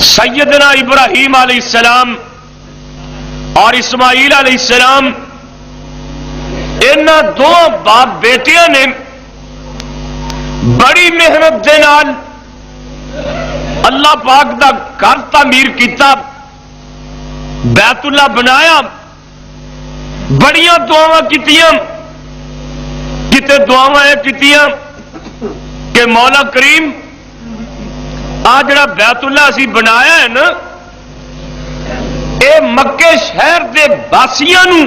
سیدنا ابراہیم علیہ السلام اور اسماعیل علیہ السلام انہاں دو باپ بیٹیاں نے بڑی محنت دے نال اللہ پاک دا گھر تعمیر کیتا، بیت اللہ بنایا، بڑیاں دعاواں کیتیاں، کتے دعاواں کیتیاں کہ مولا کریم آ جڑا بیت اللہ اسی بنایا ہے نا، اے مکے شہر دے باسیاں نو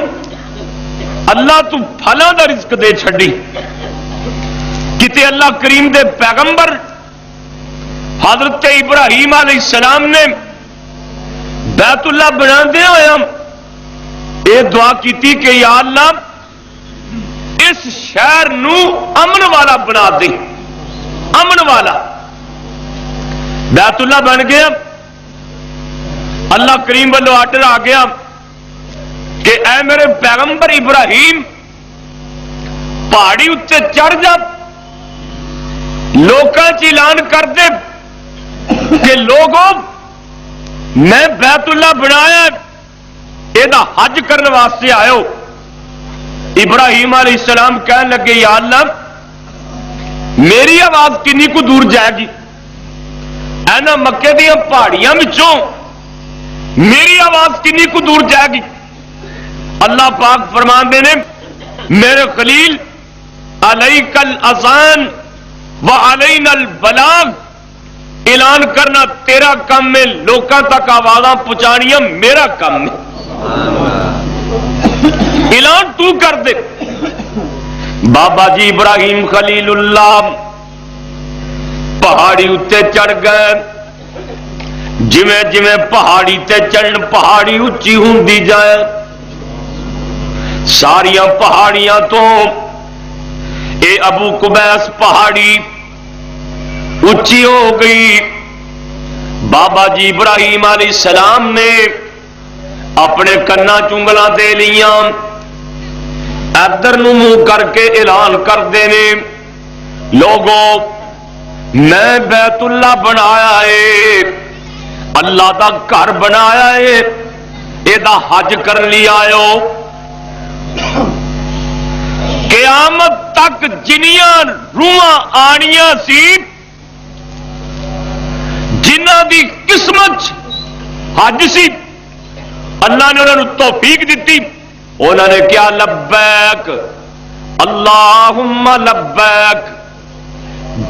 اللہ تو پھلاں دا رزق دے چھڈی۔ کتے اللہ کریم دے پیغمبر حضرت ابراہیم علیہ السلام نے بیت اللہ بنا دیا ہویا اے دعا کیتی کہ یا اللہ اس شہر نو امن والا بنا دے، امن والا۔ بیت اللہ بن گیا، اللہ کریم والو آرڈر آ گیا کہ اے میرے پیغمبر ابراہیم پہاڑی اتنے چڑھ جا، لوکاں چ اعلان کر دے کہ لوگوں میں بیت اللہ بنایا، یہ حج کرنے واسطے آئے۔ ابراہیم علیہ السلام کہنے لگے یا اللہ میری آواز کنی کو دور جائے گی؟ اینا مکے دیا پہاڑیاں وچوں میری آواز کنی کو دور جائے گی؟ اللہ پاک فرماندے نے میرے خلیل علیک الاذان وعلینا البلاغ، اعلان کرنا تیرا کام ہے، لوکاں تک آوازاں پہنچانیاں میرا کام ہے، اعلان تو کر دے۔ بابا جی ابراہیم خلیل اللہ پہاڑی اتے چڑھ گئے، جویں جویں پہاڑی تے چڑھن پہاڑی اچھی ہوندی جائے، ساریاں پہاڑیاں تو اے ابو قبیس پہاڑی اچھی ہو گئی۔ بابا جی ابراہیم علیہ السلام نے اپنے کنا چنگلاں دے لیاں، ادھر نو منہ کر کے اعلان کر دینے لوگوں میں بیت اللہ بنایا ہے، اللہ دا گھر بنایا ہے، اے دا حج کر لیا آئے۔ قیامت تک جنیاں روحاں آنیاں سی جنہ دی قسمت حج سی، اللہ نے انہوں نے توفیق دیتی، انہوں نے کیا لبیک اللہم لبیک۔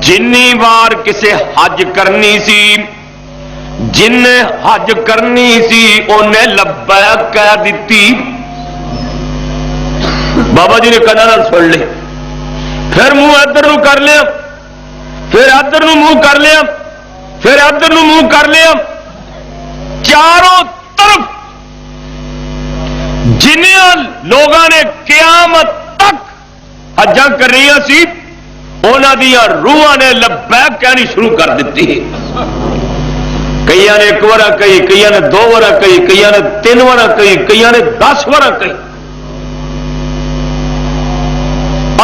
جنی بار کسے حج کرنی سی، جن نے حج کرنی سی انہیں لبیک کہہ دیتی۔ بابا جی نے کہنا سن لے، پھر منہ ادھر نو کر لیا، پھر ادھر نو منہ کر لیا، پھر ادھر نو منہ کر لیا، چاروں طرف جنیاں لوگاں نے قیامت تک حجاں کرنیاں سی انہاں دیاں روحاں نے لبیک کہنی شروع کر دیتی۔ کئی نے ایک وارا کہی، کئی نے دو وارا کہی، کئی نے تین وارا کہی، کئی نے 10 وارا کہی۔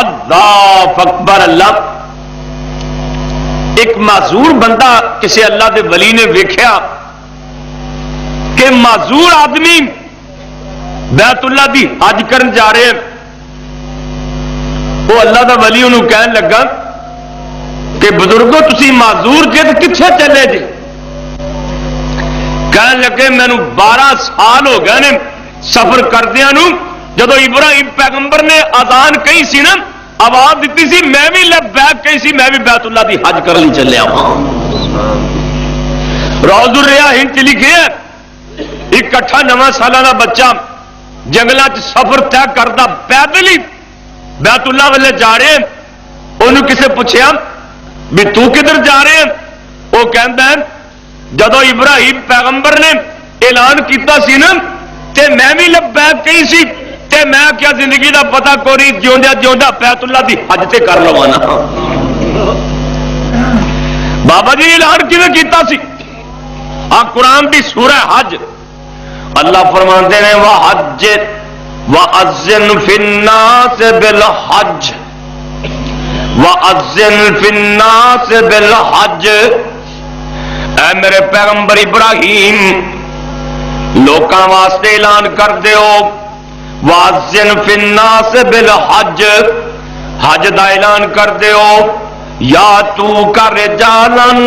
اللہ اکبر اللہ۔ ایک معذور بندہ کسی اللہ دے ولی نے ویکھیا کہ معذور آدمی بیت اللہ دی حج کرن جا رہے ہیں، وہ اللہ دا ولی انہوں کہن لگا کہ بزرگو تسی معذور جے تے کتھے چلے جے؟ کہن لگے مینوں 12 سال ہو گئے نے سفر کردیاں نو، جدو ابراہیم پیغمبر نے اذان کہی سی نا، آواز دیتی سی، میں بھی لبیک کہی سی، میں بھی بیت اللہ دی حج کرن چلیا ہاں۔ روض الریاحین چ لکھے اکٹھا 9 سالہ دا بچہ جنگلاں چ سفر طے کردا پیدل ہی بیت اللہ والے جا رہے ہیں، انہوں کسے پوچھیا بھی تو کدھر جا رہے ہیں؟ وہ کہندا ہے جدو ابراہیم پیغمبر نے اعلان کیتا سی نا تے میں بھی لبیک کہی سی، تے میں کیا زندگی دا پتہ کوئی جیوندیا جیوندا بیت اللہ دی حج تے کر لوانا۔ بابا جی اعلان کیویں کیتا سی؟ آ قرآن دی سورہ حج اللہ فرماندے نے وحج وَأَذِّنْ فِي النَّاسِ بِالْحَجِّ وَأَذِّنْ فِي النَّاسِ بِالْحَجِّ، اے میرے پیغمبر ابراہیم لوکاں واسطے اعلان کر دیو واذن فی الناس بالحج حج دا اعلان کر دیو یا تو کر رجالن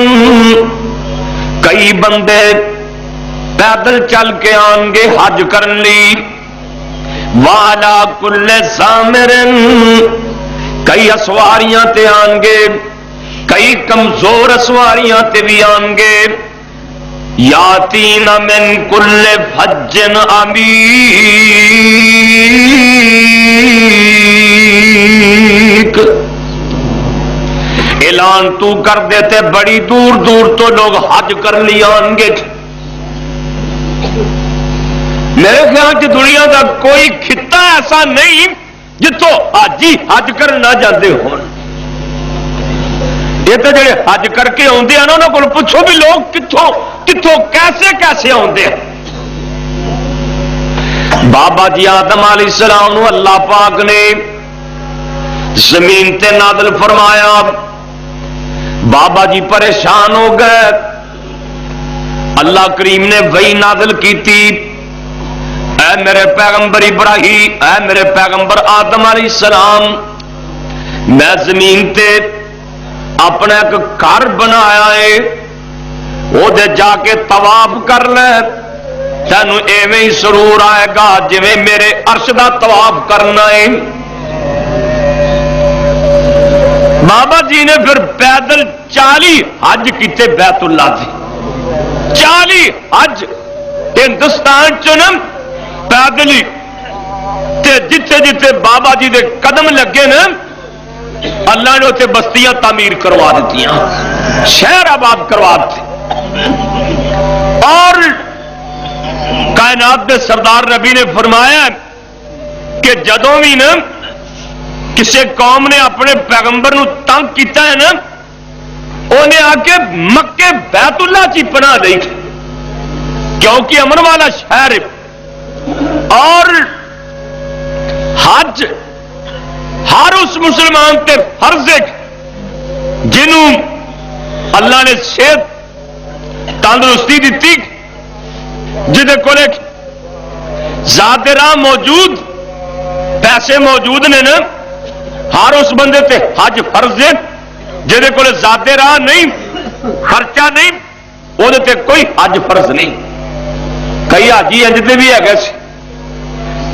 کئی بندے پیدل چل کے آن گے حج کرن لی والا کل سامرن کئی اسواریاں تے آن گے کئی کمزور اسواریاں تے بھی آن گے یاتین من کل فج عمیق اعلان تو کر دیتے بڑی دور دور تو لوگ حج کر لی آن گے میرے خیال کہ دنیا کا کوئی خطہ ایسا نہیں جتوں حاجی حج کر نہ جاتے ہون یہ تو جڑے حج کر کے آتے ہیں انہوں کو پوچھو بھی لوگ کتوں کتوں کیسے کیسے آتے ہیں بابا جی آدم علیہ السلام نو اللہ پاک نے زمین تے نازل فرمایا بابا جی پریشان ہو گئے اللہ کریم نے وحی نازل کیتی اے میرے پیغمبر ابراہیم اے میرے پیغمبر آدم علیہ السلام میں زمین تے اپنا ایک گھر بنایا ہے وہ دے جا کے طواف کر لے تینوں ایویں ہی سرور آئے گا جویں میرے عرش دا طواف کرنا ہے بابا جی نے پھر پیدل 40 حج کیتے بیت اللہ تھی 40 حج ہندوستان چنم پیدل ہی تے جتھے جتھے بابا جی دے قدم لگے نا اللہ نے اسے بستیاں تعمیر کروا دیتی شہر آباد کروا دیتے اور کائنات دے سردار نبی نے فرمایا کہ جدوں بھی نا کسی قوم نے اپنے پیغمبر نو تنگ کیتا ہے نا انہیں آ کے مکے بیت اللہ کی پناہ دی کیونکہ امن والا شہر ہے اور حج ہر اس مسلمان تے فرض ہے جنہوں اللہ نے صحت تندرستی دیتی جہدے کول ذات راہ موجود پیسے موجود نے نا ہر اس بندے تے حج فرض ہے جہدے کول ذات راہ نہیں خرچہ نہیں وہ تے کوئی حج فرض نہیں کئی حاجی انجتے بھی ہے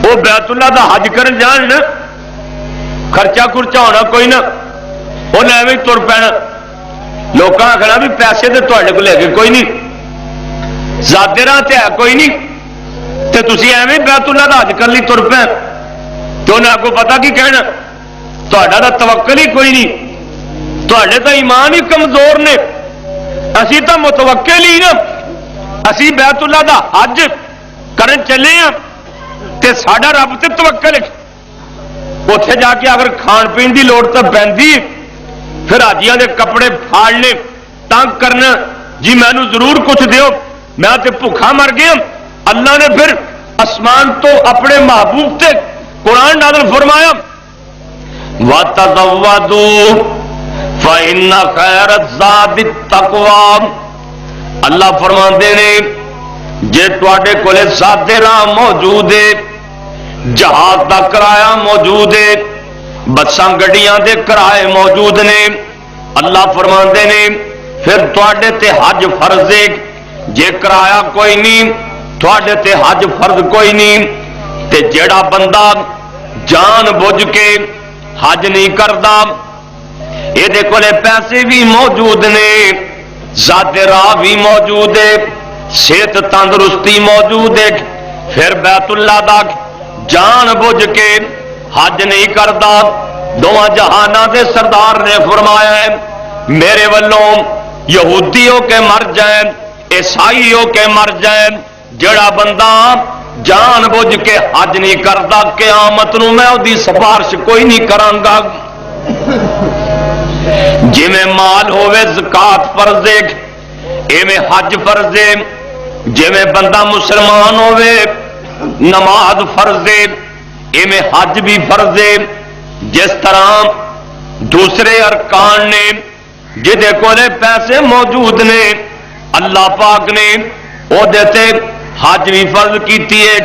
وہ بیت اللہ دا حج کرن جان نا خرچہ خرچہ ہونا کوئی نہ انہیں ایویں تر پینا لوگوں آخنا بھی پیسے تو تے کو لے کے کوئی نہیں ذاتے راہ تے ہے کوئی نہیں تے تسی ایویں بیت اللہ دا حج کر لی تر پے تو انہیں آپ کو پتا کی کہنا تا توکل ہی کوئی نہیں تے تو ایمان ہی کمزور نے اسی تو متوکل ہی نا اسی بیت اللہ دا حج کرن چلے ہاں تے ساڈا رب تے توکل ہے اتے جا کے اگر کھان پین کی لوڑ تو پی پھر حاجیاں دے کپڑے پھاڑنے تنگ کرنا جی مینو ضرور کچھ دیو میں تے بھوکھا مر گیا اللہ نے پھر آسمان تو اپنے محبوب تے قرآن نازل فرمایا وَتَزَوَّدُوا فَإِنَّ خَيْرَ الزَّادِ التَّقْوَىٰ اللہ فرماندے نے جے تواڈے کولے سادے راہ موجود ہے جہاز دا کرایہ موجود ہے بساں گڈیاں دے کرائے موجود نے اللہ فرماندے نے پھر تواڈے تے حج فرض ہے جے کرایہ کوئی نہیں تواڈے تے حج فرض کوئی نہیں تے جیڑا بندہ جان بوجھ کے حج نہیں کردا یہ دے کولے پیسے بھی موجود نے ذات راہ بھی موجود ہے صحت تندرستی موجود ہے پھر بیت اللہ دا جان بوجھ کے حج نہیں کرتا دونوں جہانوں کے سردار نے فرمایا ہے میرے والوں یہودی ہو کے مر جائیں عیسائی ہو کے مر جائیں جڑا بندہ جان بوجھ کے حج نہیں کرتا قیامت نو میں وہی سفارش کوئی نہیں کرانگا جی میں مال ہوے زکات فرض ہے ایویں حج فرض ہے جی میں بندہ مسلمان ہوے نماز فرض ہے ایویں حج بھی فرض ہے جس طرح دوسرے ارکان نے جہدے کولے پیسے موجود نے اللہ پاک نے وہ دیتے حج بھی فرض کیتی ہے.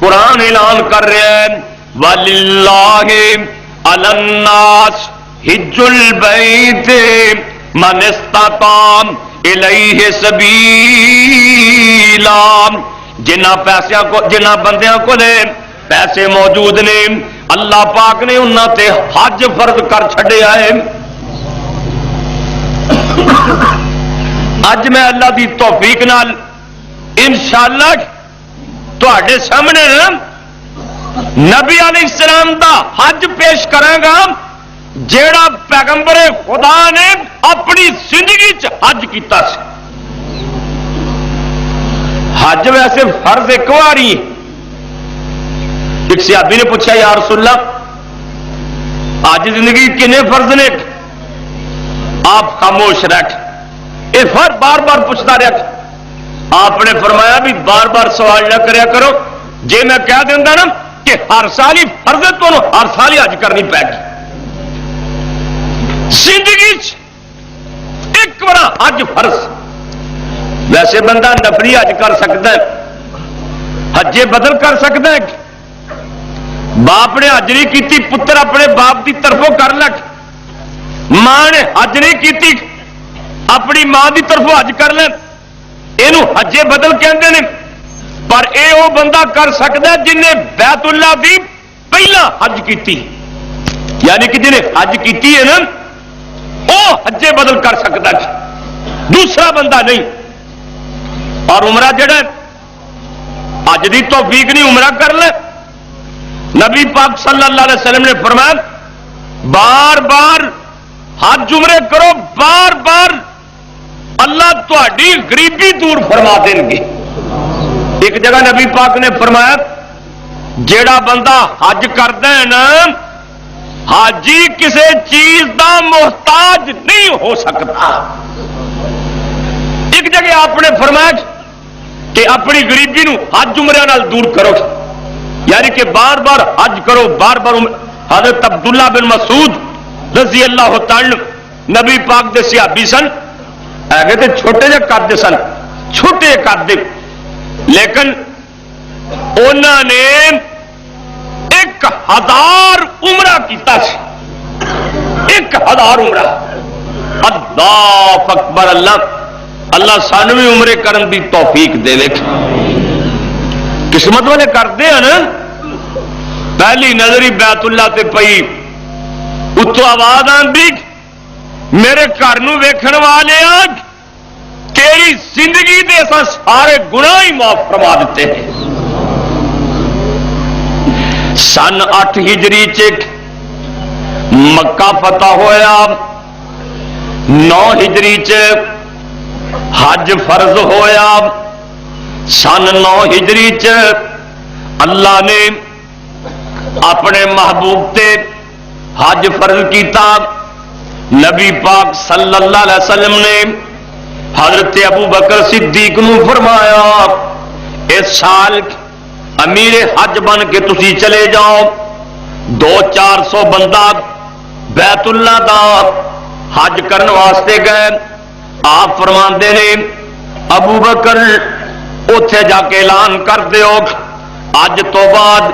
قرآن اعلان کر رہا ہے وَلِلَّهِ عَلَى النَّاسِ حِجُّ الْبَيْتِ مَنِ اسْتَطَاعَ إِلَيْهِ سَبِيلًا. جنہ بندیاں کو پیسے موجود نے اللہ پاک نے انہاں تے حج فرض کر چھڈیا ہے. اج میں اللہ دی توفیق نال انشاءاللہ تواڈے سامنے نبی علیہ السلام دا حج پیش کراں گا جیڑا پیغمبر خدا نے اپنی زندگی چ حج کیتا سی. حج ویسے فرض ایک واری. ایک صحابی نے پوچھا یا رسول اللہ حج زندگی کنے فرض نے؟ آپ خاموش رکھ. یہ فرض بار بار پوچھتا رہا. آپ نے فرمایا بھی بار بار سوال نہ کریا کرو. جے میں کہہ دینا نا کہ ہر سال ہی فرض ہے تو ہر سال ہی حج کرنی پے گی. زندگی ایک بار حج فرض. ویسے بندہ نفلی حج کر سکتا ہے, حجے بدل کر سکتا ہے. باپ نے حج نہیں کی پتر اپنے باپ کی طرفوں کر لک. ماں نے حج نہیں کی اپنی ماں کی طرفوں حج کر لیں. یہ حجے بدل کہتے ہیں. پر اے وہ بندہ کر سکتا ہے جن نے بیت اللہ دی پہلا حج کی, یعنی کہ جنہیں حج کی ہے نا وہ حجے بدل کر سکتا ہے, دوسرا بندہ نہیں. اور عمرہ جڑا حج دی توفیق نہیں عمرہ کر لے. نبی پاک صلی اللہ علیہ وسلم نے فرمایا بار بار حج عمرے کرو, بار بار اللہ تہاڈی غریبی دور فرما دیں گے. ایک جگہ نبی پاک نے فرمایا جیڑا بندہ حج کرتا ہے نا حاجی کسی چیز دا محتاج نہیں ہو سکتا. ایک جگہ آپ نے فرمایا کہ اپنی غریبی نو حج عمرے نال دور کرو, یعنی کہ بار بار حج کرو, بار بار. حضرت عبداللہ بن مسعود رضی اللہ تعالی نبی پاک دے صحابی سن, ہے تے چھوٹے جے قد سن, چھوٹے قد, لیکن انہوں نے 1000 عمرہ کیتا سی. 1000 عمرہ. اللہ اکبر. اللہ سانو بھی عمرے کرن دی توفیق دے. قسمت والے کرتے ہیں نا. پہلی نظری بیت اللہ تے پئی, اتو آواز آندی میرے گھر نو ویکھن والے تیری زندگی دے سارے گناہ ہی معاف فرما دیتے ہیں. سن 8 ہجری چ مکہ فتح ہویا, 9 ہجری چ حج فرض ہویا. سن 9 ہجری چ اللہ نے اپنے محبوب تے حج فرض کیتا. نبی پاک صلی اللہ علیہ وسلم نے حضرت ابو بکر صدیق نو فرمایا اس سال امیر حج بن کے تسی چلے جاؤ. 200-400 بندہ بیت اللہ دا حج کرن واسطے گئے. آپ فرماندے نے ابو بکر اوتھے جا کے اعلان کر دیو اج تو بعد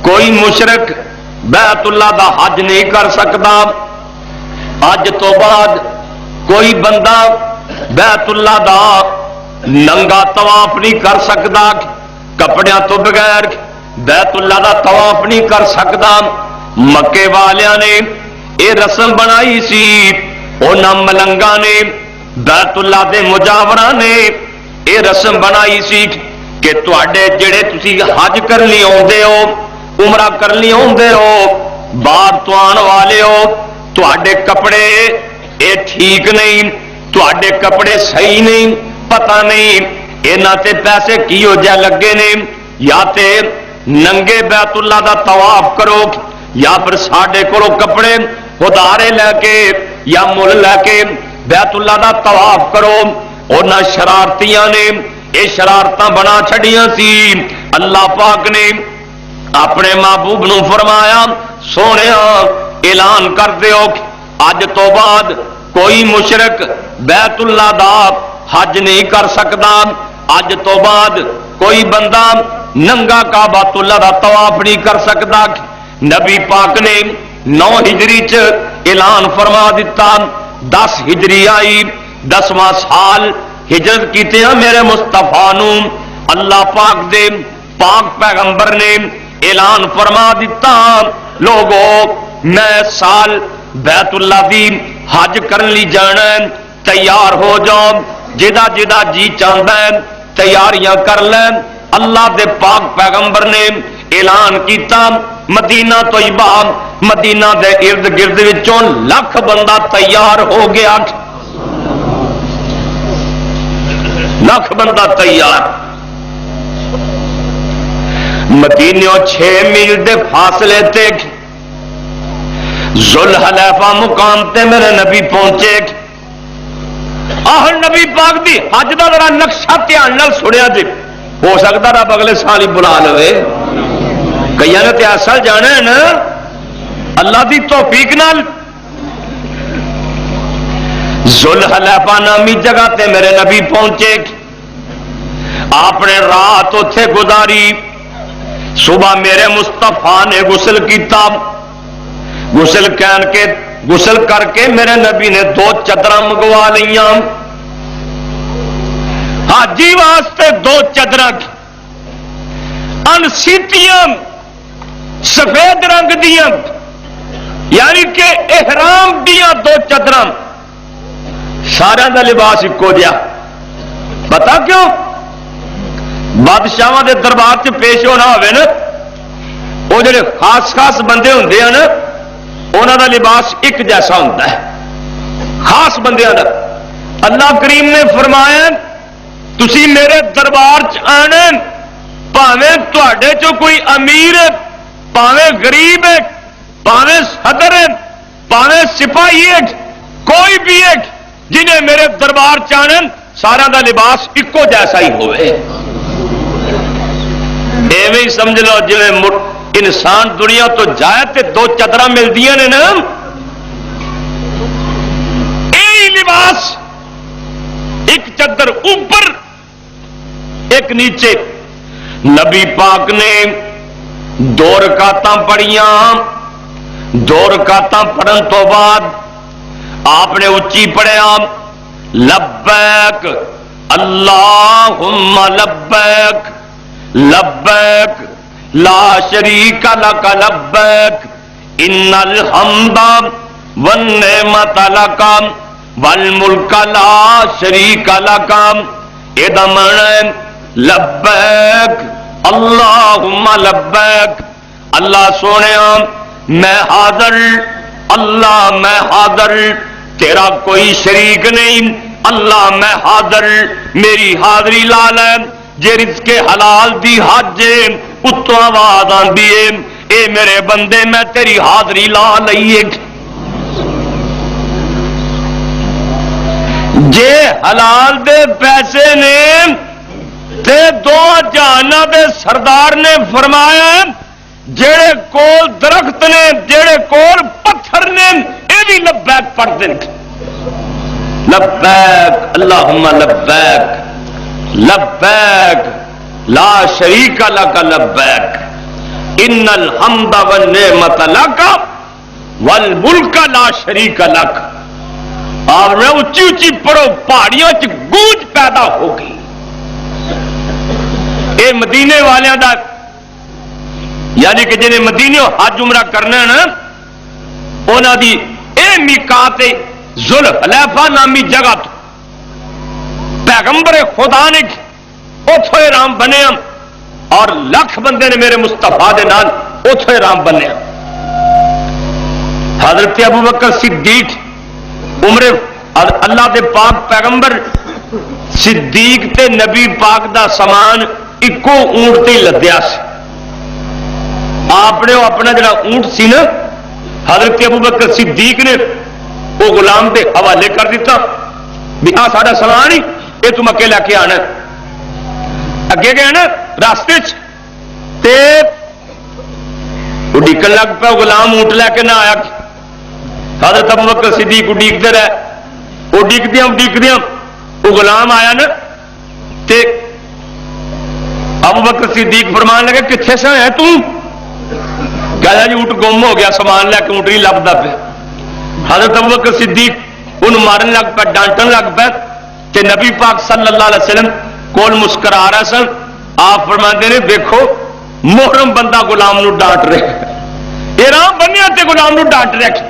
کوئی مشرک بیت اللہ دا حج نہیں کر سکتا. اج تو بعد کوئی بندہ بیت اللہ دا ننگا طواف نہیں کر سکتا, کپڑیاں تو بغیر بیت اللہ دا طواف نہیں کر سکتا. مکے والیاں نے یہ رسم بنائی سی, انہاں ملنگاں نے بیت اللہ دے مجاوراں نے یہ رسم بنائی سی کہ تواڈے جڑے تسی حج کرنی آندے ہو, عمرہ کرنی آندے ہو, باہر تو آن والے ہو, تواڈے کپڑے اے ٹھیک نہیں, تواڈے کپڑے صحیح نہیں, پتہ نہیں انہاں تے پیسے کی ہو جا لگے نے. یا تے ننگے بیت اللہ دا طواف کرو یا پھر ساڈے کولو کپڑے ادارے لے کے یا مل لے کے بیت اللہ دا طواف کرو. انہاں شرارتیاں نے یہ شرارتاں بنا چھڑیاں سی. اللہ پاک نے اپنے محبوب نو فرمایا سونے اعلان کر دیو اج تو بعد کوئی مشرک بیت اللہ دا حج نہیں کر سکتا. اج تو بعد کوئی بندہ ننگا کعبۃ اللہ دا طواف نہیں کر سکتا. نبی پاک نے 9 ہجری چ اعلان فرما دیتا. 10 ہجری آئی، 10واں سال ہجرت کیتے ہیں میرے مصطفیٰ نو. اللہ پاک دے پاک پیغمبر نے اعلان فرما دیتا، لوگو میں سال بیت اللہ دی حج کرن لی جانا ہے، تیار ہو جاؤ. جدا جدا جی چاہتا ہے تیاریاں کر لیں. اللہ دے پاک پیغمبر نے اعلان کیتا، مدینہ طیبہ مدینہ دے ارد گرد وچوں 1,00,000 بندہ تیار ہو گیا. 1,00,000 بندہ تیار. مدینہ 6 میل دے فاصلے تے ذوالحلیفہ مقام تے میرے نبی پہنچے. نبی پاک دی حج دا ذرا نقشہ دھیان نال سنیا جی، ہو سکتا رب اگلے سال ہی بلا لے. کئی نے تو اصل جانا ہے نا اللہ دی توفیق نال. ذوالحلیفہ نامی جگہ تے میرے نبی پہنچے. آپ نے رات اتے گزاری. صبح میرے مصطفیٰ نے غسل کیتا. غسل کر کے میرے نبی نے 2 چادر منگوا لیا. حاجی واسطے 2 چادر انسیتیاں سفید رنگ دیا، یعنی کہ احرام دیا 2 چادر. سارا دا لباس ایکو جہا. پتا کیوں؟ بادشاہ دے دربار سے پیش ہونا ہوئے نا، وہ جڑے خاص خاص بندے ہوندے ہیں نا انہوں دا لباس ایک جیسا ہوتا ہے. خاص بندے دا اللہ کریم نے فرمایا تسی میرے دربار آنا، پاویں تواڈے چو کوئی امیر ہے، پاویں غریب ہے، پاویں صدر ہے، پاویں سپاہی ہے، کوئی بھی ہے جنہیں میرے دربار آنا سارا دا لباس ایکو جیسا ہی ہوئے. ایویں سمجھ لو جی انسان دنیا تو جائے تے 2 چادر ملتی ہیں نا، یہی لباس ایک چادر اوپر ایک نیچے. نبی پاک نے 2 رکعتاں پڑھیاں. 2 رکعتاں پڑھن تو بعد آپ نے اچھی پڑھیا لبیک اللہم لبیک لبیک لا شریک لک لبیک ان الحمد والنعمت لک والملک لا شریک لک. یہ معنی لبیک اللہم لبیک. اللہ سونے میں حاضر، اللہ میں حاضر، تیرا کوئی شریک نہیں. اللہ میں حاضر، میری حاضری لا لے. جے رزق حلال دی حج اتوں آواز آندی ہے اے میرے بندے میں تیری حاضری لا لئیے. جے حلال دے پیسے نے تے 2 جہاناں دے سردار نے فرمایا جڑے کول درخت نے جڑے کول پتھر نے اے بھی لبیک پڑھ دیں. لبیک اللہم لبیک لبیک لا شریک لک لبیک ان الحمد والنعمت لک والملک لا شریک لک. آپ نے اچھی اچھی پڑھو، پہاڑیاں چ گونج پیدا ہوگی. اے مدینے والوں دا یعنی کہ جنہیں مدینے حج عمرہ کرنا ہے نا انہاں دی اے میقات ذوالحلیفہ نامی جگہ تو پیغمبر خدا نے اتھو رام بنیا اور 1,00,000 بندے نے میرے مصطفیٰ دے نال اتھو رام بنیا. حضرت ابوبکر صدیق عمر اللہ دے پاک پیغمبر صدیق تے نبی پاک دا سامان ایکو اونٹ تے لدیا سی. آپ نے اپنا جڑا اونٹ سی نا حضرت ابوبکر صدیق نے وہ غلام دے حوالے کر دیتا بھی آ ساڈا سامان ہی یہ تم اگے لے کے آنا. اگے گئے نا راستے تے اڈیکن لگ پیا غلام اونٹ لے کے نہ آیا. حضرت ابوبکر صدیق اڈیکتے رہے، اڈیکدیاں وہ غلام آیا نا تے ابو بکر صدیق فرمان لگے کتنے سے ہے تو کہا جی اونٹ گم ہو گیا سامان لے کے اونٹ نہیں لبدا پہ حضرت ابو بکر صدیق انہوں مارن لگ پہ ڈانٹن لگ پہ کہ نبی پاک صلی اللہ علیہ وسلم کول مسکرا رہا سن آپ فرماتے نے دیکھو محرم بندہ غلام نو ڈانٹ رہے احرام بنیا تے غلام نو ڈانٹ رہے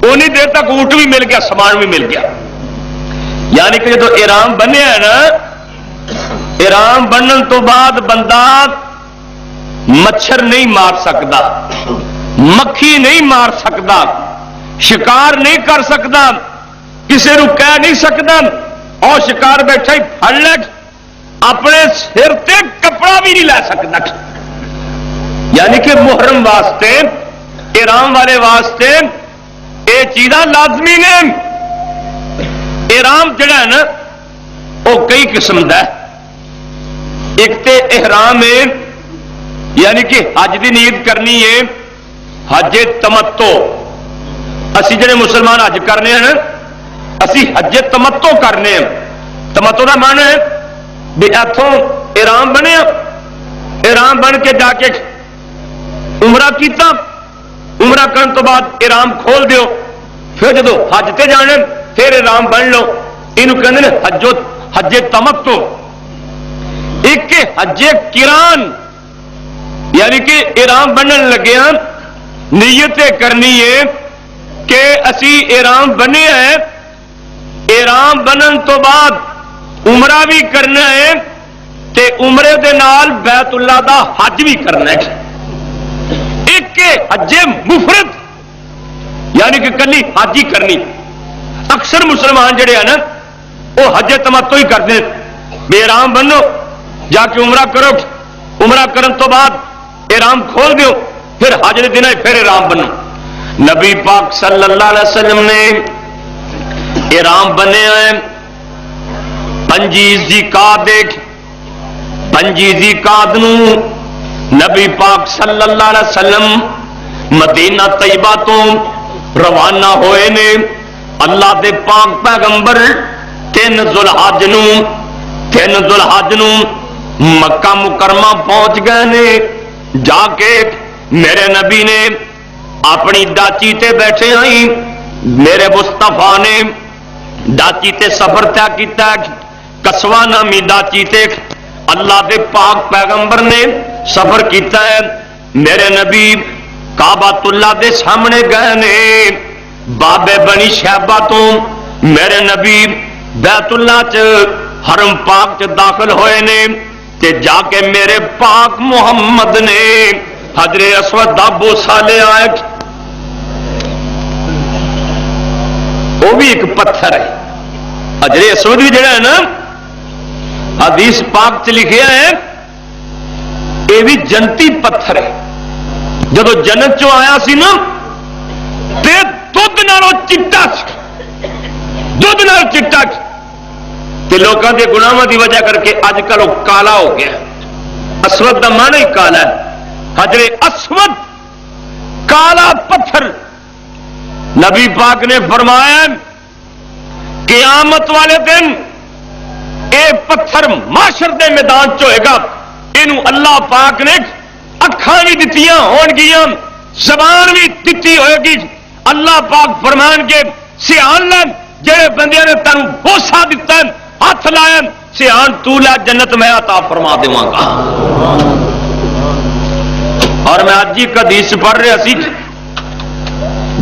اونی دیر تک اونٹ بھی مل گیا سامان بھی مل گیا یعنی کہ جب احرام بنیا ہے نا احرام بنن تو بعد بندہ مچھر نہیں مار سکتا مکھی نہیں مار سکتا شکار نہیں کر سکتا کسی نو کہہ نہیں سکتا اور شکار بیٹھا ہی پھڑ لے اپنے سر تے کپڑا بھی نہیں لے سکتا یعنی کہ محرم واسطے احرام والے واسطے یہ چیزاں لازمی نے احرام جڑا ہے نا وہ کئی قسم کا ہے ایک تے احرام ہے یعنی کہ حج کی نیت کرنی ہے حج تمتو اسی جڑے مسلمان حج کرنے ہیں اسی حج تمتو کرنے ہیں تمتو کا معنی ہے بھی اتوں احرام بنیا احرام بن کے جا کے عمرہ کیتا عمرہ کرن تو بعد احرام کھول دیو پھر جدو حج تے جانے پھر احرام بن لو یہ کہتے ہیں حج تمتو ایک حج کران یعنی کہ احرام بنن لگے ہاں نیت کرنی ہے کہ اسی احرام بنے ہیں احرام بنن تو بعد عمرہ بھی کرنا ہے تے عمرے دے نال بیت اللہ دا حج بھی کرنا ہے ایک حج مفرد یعنی کہ کلی حج ہی کرنی اکثر مسلمان جڑے ہیں نا وہ حج تمتو ہی کرتے ہیں بے احرام بنو جا کے عمرہ کرو عمرہ کرن تو بعد احرام کھول دیو پھر حج دے دن پھر احرام بنو نبی پاک صلی اللہ علیہ وسلم نے احرام بنے ہیں پنجی ذیقعدہ دیکھ پنجی ذیقعدہ نو نبی پاک صلی اللہ علیہ وسلم مدینہ طیبہ تو روانہ ہوئے نے اللہ دے پاک پیغمبر 3 ذوالحج نو مکہ مکرمہ پہنچ گئے نے جا کے میرے نبی نے اپنی ڈاچی تے بیٹھے آئی میرے مصطفیٰ نے ڈاچی تے سفر طے کیتا کسوا نامی ڈاچی تے اللہ دے پاک پیغمبر نے سفر کیتا ہے میرے نبی کعبۃ اللہ دے سامنے گئے نے بابے بنی شہبہ تو میرے نبی بیت اللہ چ حرم پاک چ داخل ہوئے نے تے جا کے میرے پاک محمد نے حجر اسود دا بوسا لے آئے وہ بھی ایک پتھر ہے حجر اسود بھی جڑا ہے نا حدیث پاک چ لکھیا ہے یہ بھی جنتی پتھر ہے جب جنت چو آیا سی نا تے دودھ نالوں چٹا دودھ نال چٹا تے لوگوں کے گناہاں دی وجہ کر کے اج کل وہ کالا ہو گیا اسود دا معنی ہی کالا ہے حجر اسود کالا پتھر نبی پاک نے فرمایا قیامت والے دن اے پتھر معاشر دے میدان چ ہوئے گا اینو اللہ پاک نے اکھاں بھی دتیاں ہون گیاں زبان بھی دتی ہوئے گی اللہ پاک فرمان کے سیان لین جڑے بندیاں نے تینوں بوسا دتا ہاتھ لایا سیان تو لے جنت میں عطا فرما دیواں گا اور میں اج ہی حدیث پڑھ رہا سی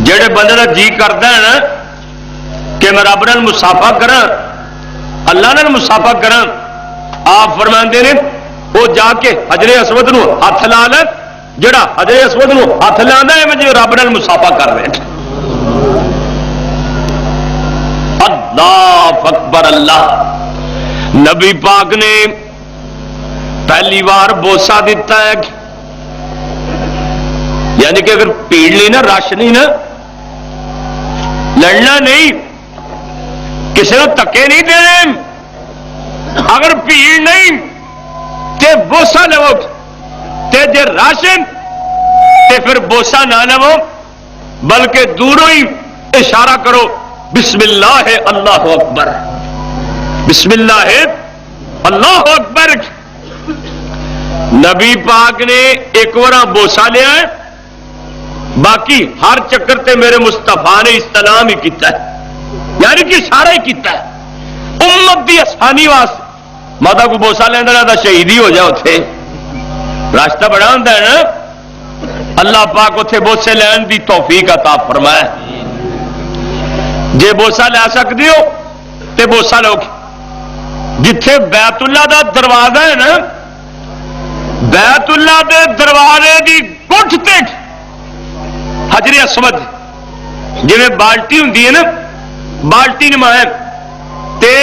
جڑے بندے دا جی کردا ہے نا کہ میں رب نال مصافحہ کراں اللہ نال مصافحہ کراں آپ فرماندے نے وہ جا کے حجر اسود نو ہاتھ لا لے جڑا حجر اسود نو ہاتھ لانا ہے میں رب نال مصافحہ کر رہے اللہ اکبر اللہ نبی پاک نے پہلی بار بوسا دیتا ہے یعنی کہ اگر پیڑ لی نا رش نہیں نا لڑنا نہیں کسی کو تکے نہیں دینے اگر پیڑ نہیں تے بوسا لو تے جے راشن تے پھر بوسا نہ لو بلکہ دوروں ہی اشارہ کرو بسم اللہ اللہ اکبر بسم اللہ اللہ اکبر. نبی پاک نے ایک بار بوسا لیا ہے, باقی ہر چکر تے میرے مستفا نے استلام ہی کیتا ہے, یعنی کہ اشارہ ہی کیتا ہے امت دی آسانی واسطے. ماتا کو بوسا لینا رہتا شہید ہی ہو جائے, اتے راستہ بڑا ہوتا ہے نا. اللہ پاک اتے بوسے لین دی توفیق عطا فرمائے. جے بوسا لے سکتے ہو تے بوسا لو. جتھے بیت اللہ دا دروازہ ہے نا, بیت اللہ دے دروازے دی گٹھ تے حجر اسود جی بالٹی ہوں نا, بالٹی نمائیں تے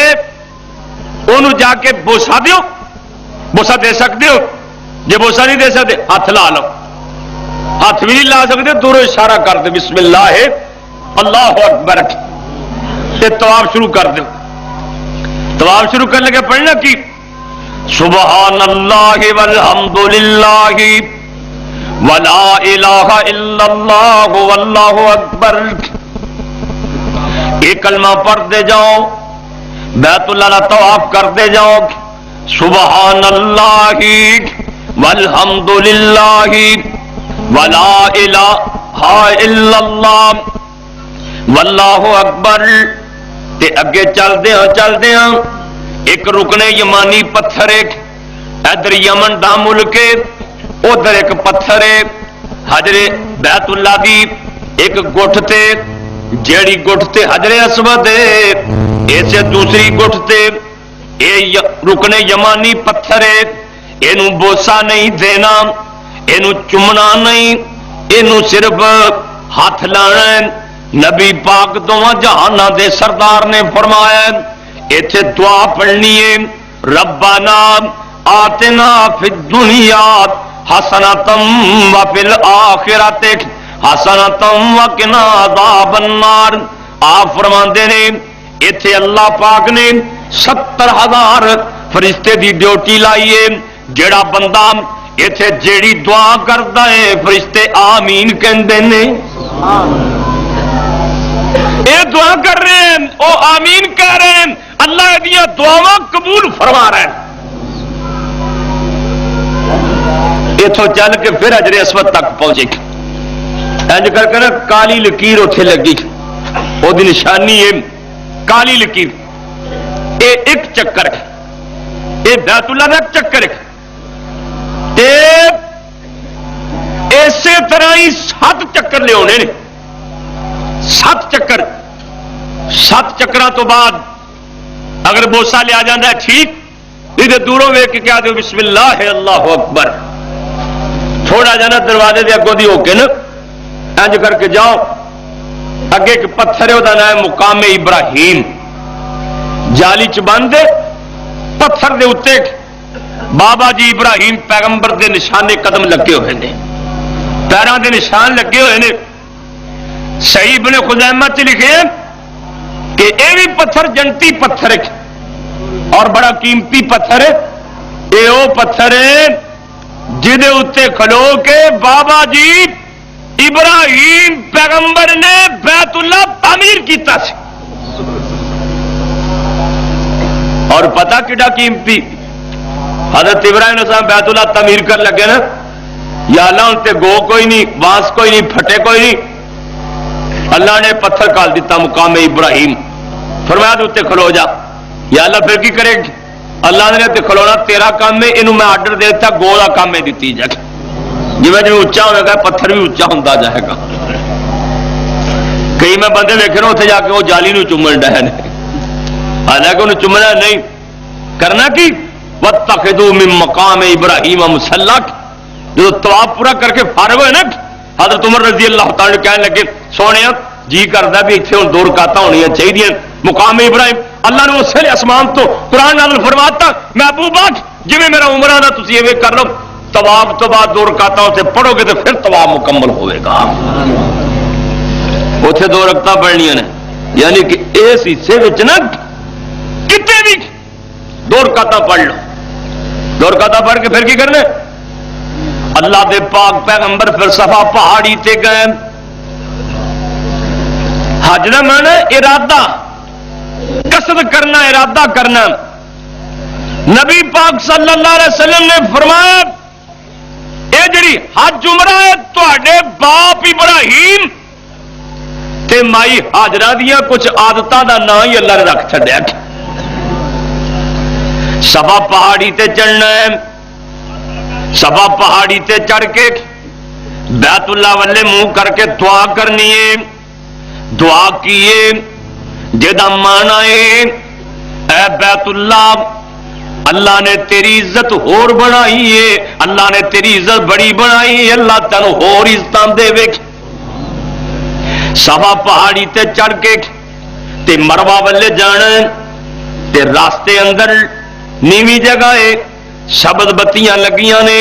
انہوں جا کے بوسا دیو. بوسا دے سکتے ہو, جے بوسا نہیں دے سکتے ہاتھ لا لو. ہاتھ بھی نہیں لا سکتے دوروں اشارہ کر دے بسم اللہ اللہ اکبر تے طواف شروع کر دو. طواف شروع کرنے لگے پڑھنا کی سبحان اللہ والحمد للہ ولا الہ الا اللہ واللہ اکبر. یہ کلمہ پڑھتے جاؤ, بیت اللہ کا طواف کرتے جاؤ. سبحان اللہ والحمد للہ ولا الہ الا اللہ واللہ اکبر. تے اگے چلدے ہاں ایک رکن یمانی پتھر ہے, ادھر یمن دا ملک ہے, ادھر ایک پتھر ہے حجر بیت اللہ دی ایک گٹھ تے, جیڑی گٹھ تے حجر اسود ہے ایسے دوسری گٹھ تے اے رکن یمانی پتھر ہے. اینو بوسا نہیں دینا, اینو چمنا نہیں, اینو صرف ہاتھ لانا ہے. نبی پاک دونوں جہاناں دے سردار نے فرمایا ایتھے دعا پڑھنی ہے ربنا آتنا فی الدنیا حسنۃ وفی الآخرۃ حسنۃ وقنا عذاب النار. آپ فرماندے نے ایتھے اللہ پاک نے 70,000 فرشتے دی ڈیوٹی لائیے. جیڑا بندہ ایتھے جیڑی دعا کردا ہے فرشتے آمین کہندے نے. اے دعا کر رہے ہیں او آمین کہہ رہے ہیں, اللہ دیا دعاواں قبول فرما رہے ہیں. اتوں چل کے پھر حجر اسود تک پہنچے. انج کر کے کالی لکیر اتنے لگی, وہ نشانی ہے کالی لکیر. اے ایک چکر ہے, اے بیت اللہ کا ایک چکر ہے. اسی طرح ہی 7 چکر لے آنے نے. 7 چکر, 7 چکر تو بعد اگر بوسا لیا جاتا ہے ٹھیک, نہیں تو دوروں ویک کے کیا دو بسم اللہ اللہ اکبر. تھوڑا جانا دروازے دے اگوں دی ہو کے نا انج کر کے جاؤ. اگے ایک پتھر ہے, وہ نام ہے مقام ابراہیم. جالی چ بند پتھر دے اتنے بابا جی ابراہیم پیغمبر دے نشانے قدم لگے ہوئے ہیں, پیروں دے نشان لگے ہوئے ہیں. صحیح ابن خزیمہ چ لکھے کہ یہ بھی پتھر جنتی پتھر ہے اور بڑا قیمتی پتھر ہے. یہ وہ پتھر ہے جہدے اتنے کھلو کے بابا جی ابراہیم پیغمبر نے بیت اللہ تعمیر کیتا سی. اور پتہ کیڈا قیمتی, حضرت ابراہیم نے بیت اللہ تعمیر کر لگے نا, یا اللہ ان تے گو کوئی نہیں, بانس کوئی نہیں, پھٹے کوئی نہیں. اللہ نے پتھر کال دیتا مقام ابراہیم, فرمایا تو اتنے کھلو جا. یا اللہ پھر کی کرے گی؟ اللہ نے تے کھلونا تیرا کام ہے, انہوں میں آرڈر دے دیتا گو کا کام ہے دیتی جائے. جی میں جو اچا ہوئے گا پتھر بھی اچا ہوتا جائے گا. کئی میں بندے ویکھے نا اتنے جا کے وہ جالی نو چومن ڈے نے, حالانکہ انہوں چومنا نہیں کرنا کی واتخذوا من مقام ابراہیم مصلی. جو طواف پورا کر کے فارغ ہوئے نا حضرت عمر رضی اللہ تعالی کہنے لگے سونے جی کرتا بھی اتنے ہوں 2 رکعتاں ہونی چاہیے مقام ابراہیم. اللہ نے اس آسمان تو قرآن نازل فرماتا محبوبہ جی میرا عمرہ نہ تسی ایویں کر لو, طواف تو بعد 2 رکعتاں اتنے پڑھو گے تو پھر طواف مکمل ہوئے گا. اتنے 2 رکعتاں پڑھنیاں نے, یعنی کہ اس حصے نا کتنے بھی 2 رکعتاں پڑھ لو. 2 رکعتاں پڑھ کے پھر کی کرنے اللہ دے پاک پیغمبر پھر صفا پہاڑی تے گئے. حج دا معنی ارادہ, قصد کرنا، ارادہ کرنا۔ نبی پاک صلی اللہ علیہ وسلم نے فرمایا اے جڑی حج عمرہ ہے تواڈے باپ ابراہیم تے مائی ہاجرہ دیاں کچھ عادتاں دا نام ہی اللہ نے رکھ چھڈیا۔ صفا پہاڑی تے چڑھنا ہے، صفا پہاڑی تے چڑھ کے بیت اللہ والے منہ کر کے دعا کرنی ہے۔ دعا کیے جدا مانا ہے اے بیت اللہ، اللہ نے تیری عزت ہور بنائی ہے، اللہ نے تیری عزت بڑی بنائی ہے، اللہ تینوں ہور عزتاں دے وے۔ صفا پہاڑی تے چڑھ کے تے مروہ والے جانا تے راستے اندر نیوی جگہ ہے، شبد بتیاں لگیاں نے۔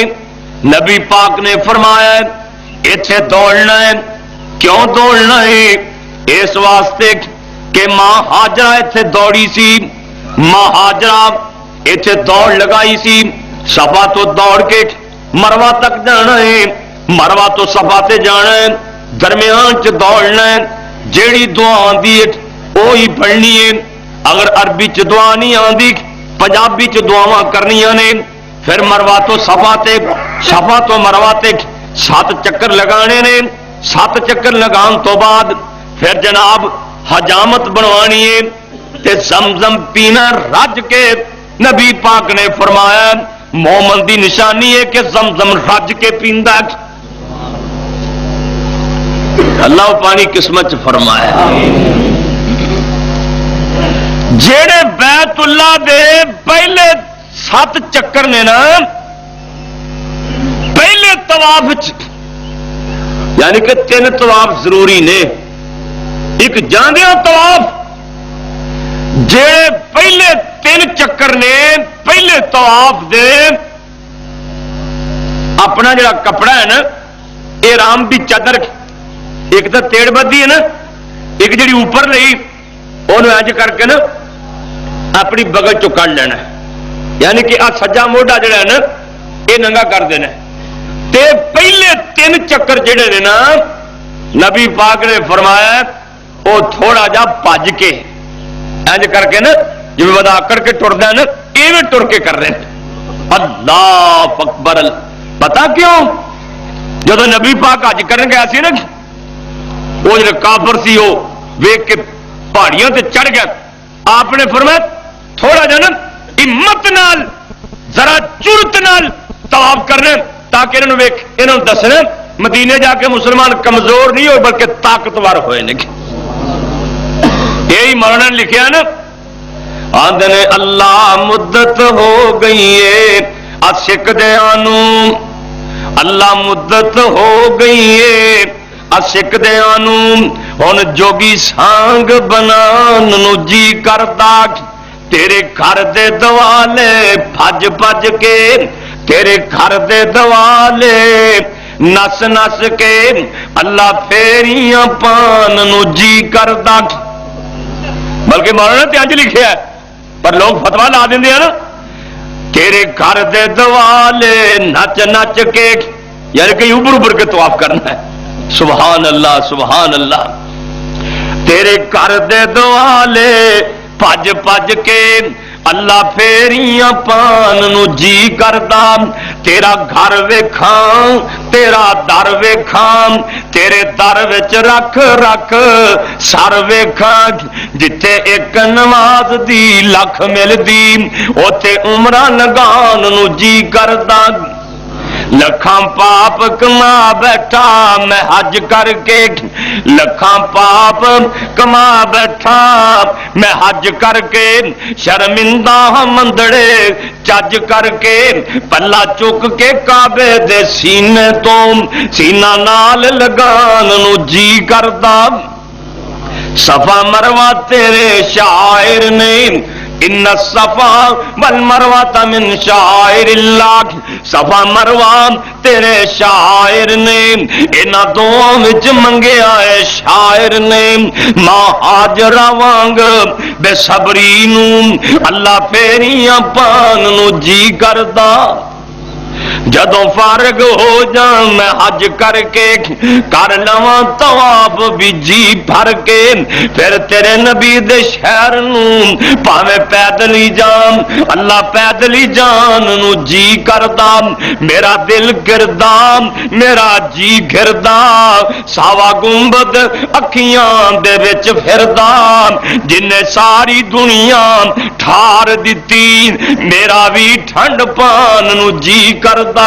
نبی پاک نے فرمایا ایتھے دوڑنا ہے۔ کیوں دوڑنا ہے؟ اس واسطے کہ ماں ہاجرہ ایتھے دوڑی سی، ماں ہاجرہ ایتھے دوڑ لگائی سی۔ صفا تو دوڑ کے مروہ تک جانا ہے، مروہ تو صفا تے جانا ہے، درمیان چ دوڑنا ہے۔ جیڑی دعا آندی ہے وہی پڑھنی ہے۔ اگر عربی چ دعا نہیں آندی پنجابی چ دعاواں کرنیاں نے۔ پھر مروہ تو صفا تے، صفا تو مروہ تے 7 چکر لگانے نے۔ 7 چکر لگان تو بعد پھر جناب حجامت بنوانی ہے تے زمزم پینا رج کے۔ نبی پاک نے فرمایا مومن دی نشانی ہے کہ زمزم رج کے پیندا۔ اللہ پانی قسمت فرمایا۔ جیڑے بیت اللہ دے پہلے 7 چکر نے نا، پہلے طواف یعنی کہ 3 طواف ضروری نے۔ ایک جاندیاں طواف، جیڑے پہلے 3 چکر نے پہلے طواف دے اپنا جڑا کپڑا ہے نا احرام دی چادر، ایک تو تیڑ بدھی ہے نا، ایک جڑی اوپر لئی انہوں انج کر کے نا اپنی بغل چو کٹ لینا، یعنی کہ آ سجا موڈا جڑا ہے نا یہ ننگا کر دینا۔ تے پہلے 3 چکر جڑے نے نا نبی پاک نے فرمایا وہ تھوڑا جا بھج کے انج کر کے نا جی ودا کر کے ٹردا ہے نا ایویں ٹر کے کر رہے ہیں۔ اللہ اکبر۔ پتا کیوں؟ جب نبی پاک حج کرن گیا سی نا وہ جو کافر سی وہ ویک کے پہاڑیاں تے چڑھ گیا، آپ نے فرمایا تھوڑا جا نا ہمت نال ذرا چرت نال طواف کرنا تاکہ انہوں نے ویک انہوں نے دسنا مدینے جا کے مسلمان کمزور نہیں ہو بلکہ طاقتور ہوئے نے۔ یہی مولانا نے لکھا نا آندے نے اللہ مدت ہو گئی ہے عاشق دیانوں، اللہ مدت ہو گئی ہے عاشق دیانوں، ہن جوگی سانگ بنان نو جی کردا، تیرے گھر دے دوالے بھج بھج کے، تیرے گھر دے دوالے نس نس کے اللہ پھیریاں پان نو جی کردا۔ بلکہ مولانا تے انج لکھیا ہے پر لوگ فتوا لا دیندے ہیں نا تیرے گھر دے دوالے نچ نچ کے، یعنی کہ اوپر اوپر کے طواف کرنا ہے۔ سبحان اللہ سبحان اللہ۔ تیرے گھر دے دوالے پج پج کے اللہ پھیریاں پان نو جی کردا، تیرا گھر ویکھاں تیرا در ویکھاں، تیرے در وچ رکھ رکھ سر ویکھاں، جتھے ایک نماز دی لکھ ملدی اوتھے عمرہ لگان نو جی کردا۔ لکھاں پاپ کما بیٹھا میں حج کر کے، لکھاں پاپ کما بیٹھا میں حج کر کے، شرمندہ مندڑے چج کر کے، پلا چک کے کعبے دے سینے تو سینہ نال لگان نو جی کردا۔ صفا مروہ تیرے شاعر نے، ان الصفا والمروہ من شعائر اللہ، صفا مروہ تیرے شاعر نے، انہاں دوواں وچ منگیا ہے شاعر نے، ماں ہاجرہ وانگ بے صبری نو اللہ پھیریاں پان نو جی کردا۔ جدوں فارغ ہو جاں میں حج کر کے کر لواں طواف بھی جی بھر کے پھر تیرے نبی دے شہر نوں پاویں پیدل ہی جان اللہ پیدل ہی جان نو جی کردا میرا دل گردا میرا جی گردا ساوا گنبد اکھیاں دے وچ پھردا جن ساری دنیا ٹھار دتی میرا بھی ٹھنڈ پان نو جی کردا